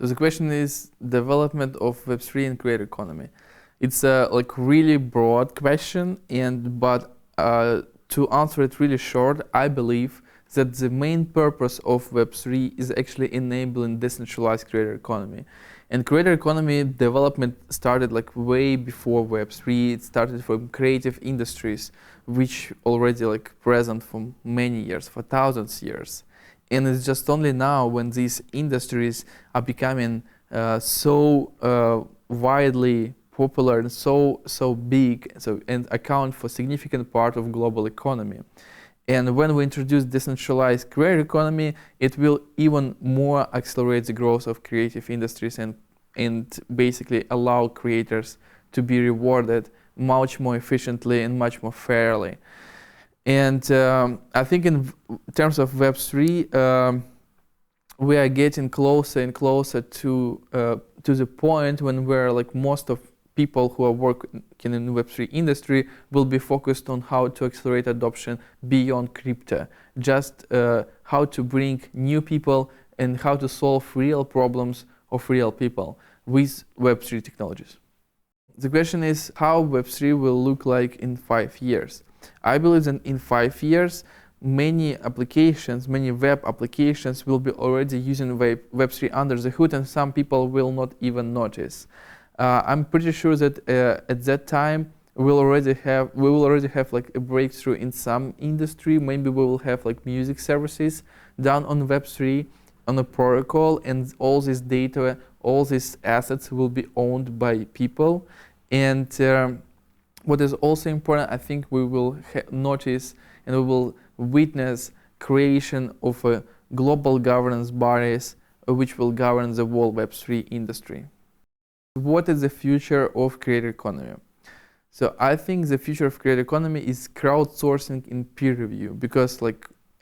So the question is development of Web3 and creator economy. It's a really broad question, but to answer it really short, I believe that the main purpose of Web3 is actually enabling decentralized creator economy. And creator economy development started way before Web3. It started from creative industries, which already present for many years, for thousands of years. And it's just only now when these industries are becoming so widely popular and so big, and account for significant part of global economy. And when we introduce decentralized creator economy, it will even more accelerate the growth of creative industries and basically allow creators to be rewarded much more efficiently and much more fairly. And I think in terms of Web3, we are getting closer and closer to the point when most of people who are working in the Web3 industry will be focused on how to accelerate adoption beyond crypto, just how to bring new people and how to solve real problems of real people with Web3 technologies. The question is how Web3 will look like in 5 years. I believe that in 5 years, many applications, many web applications will be already using Web3 under the hood, and some people will not even notice. I'm pretty sure that at that time we will already have a breakthrough in some industry. Maybe we will have music services done on Web3 on a protocol, and all this data, all these assets will be owned by people. And what is also important, I think we will notice and we will witness creation of a global governance bodies which will govern the whole Web3 industry. What is the future of creator economy? So I think the future of creator economy is crowdsourcing in peer review, because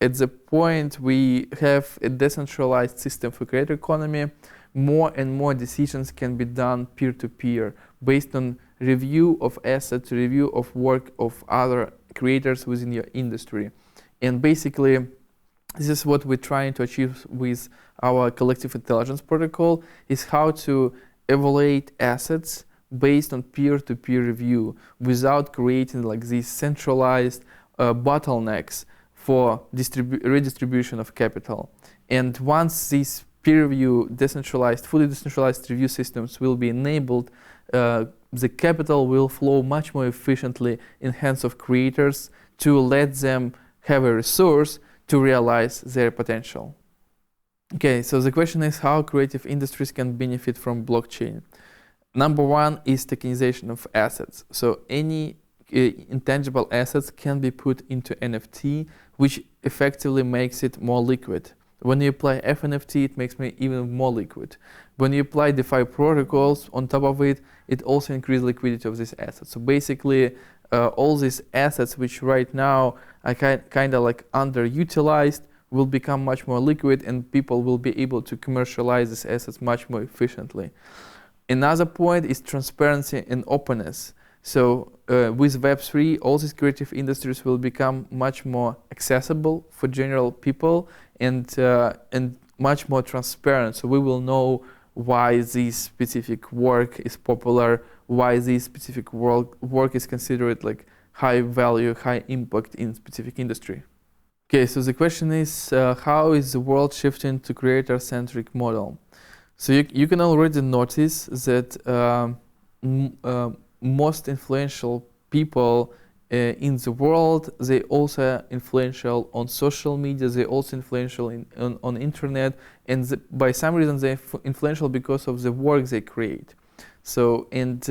at the point we have a decentralized system for creator economy, more and more decisions can be done peer-to-peer based on review of assets, review of work of other creators within your industry. And basically, this is what we're trying to achieve with our collective intelligence protocol, is how to evaluate assets based on peer-to-peer review without creating these centralized bottlenecks for redistribution of capital. And once these peer review fully decentralized review systems will be enabled, the capital will flow much more efficiently in hands of creators to let them have a resource to realize their potential. Okay, so the question is how creative industries can benefit from blockchain. Number one is tokenization of assets. So any intangible assets can be put into NFT, which effectively makes it more liquid. When you apply FNFT, it makes it even more liquid. When you apply DeFi protocols on top of it, it also increases liquidity of these assets. So basically, all these assets, which right now are kind of underutilized, will become much more liquid, and people will be able to commercialize these assets much more efficiently. Another point is transparency and openness. So with Web3, all these creative industries will become much more accessible for general people and much more transparent. So we will know why this specific work is popular, why this specific work is considered high value, high impact in specific industry. Okay, so the question is, how is the world shifting to creator-centric model? So you can already notice that most influential people in the world, they also influential on social media, they also influential on internet, and by some reason they're influential because of the work they create. So and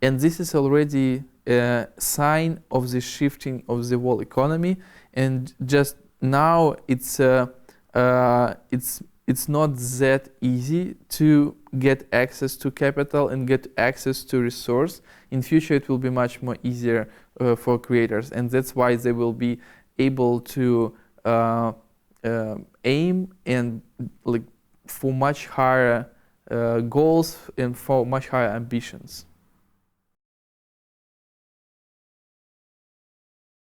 this is already a sign of the shifting of the whole economy. And just now it's not that easy to get access to capital and get access to resource. In future, it will be much more easier for creators, and that's why they will be able to aim and for much higher goals and for much higher ambitions.